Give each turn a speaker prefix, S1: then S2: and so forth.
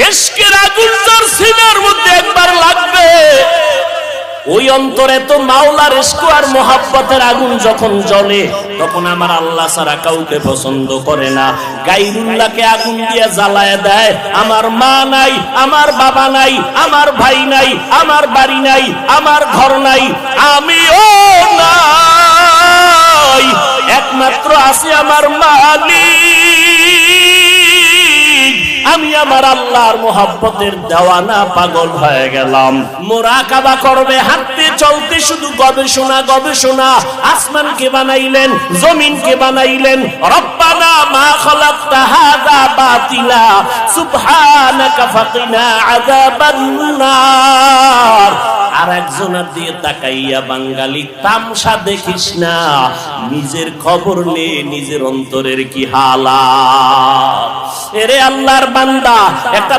S1: ইশকের আগুন যার সিনার মধ্যে একবার লাগবে, ওই অন্তরে তো মাওলার ইশক আর মোহাব্বতের আগুন যখন জ্বলে, তখন আমার আল্লাহ ছাড়া কাউকে পছন্দ করে না। গায়রুল্লাহকে আগুন দিয়ে জ্বালায় দেয়। আমার মা নাই, আমার বাবা নাই, আমার ভাই নাই, আমার বাড়ি নাই, আমার ঘর নাই, আমিও নাই, একমাত্র আছে আমার মালিক। আমি আমার আল্লাহর মোহাব্বতের দেওয়ানা, পাগল হয়ে গেলাম। মুরাকাবা করবে, হাঁটতে চলতে শুধু গবেষণা গবেষণা। আসমানকে বানাইলেন, জমিনকে বানাইলেন। রব্বানা মা খালাকতা হাযা বাতিলা সুবহানাকা ফাকিনা আযাবান নার। আর একজনের দিয়ে তাকাইয়া বাঙালি তামসা দেখিস না, নিজের খবর নে, নিজের অন্তরের কি হালাত। এরে আল্লাহর বান্দা, একটা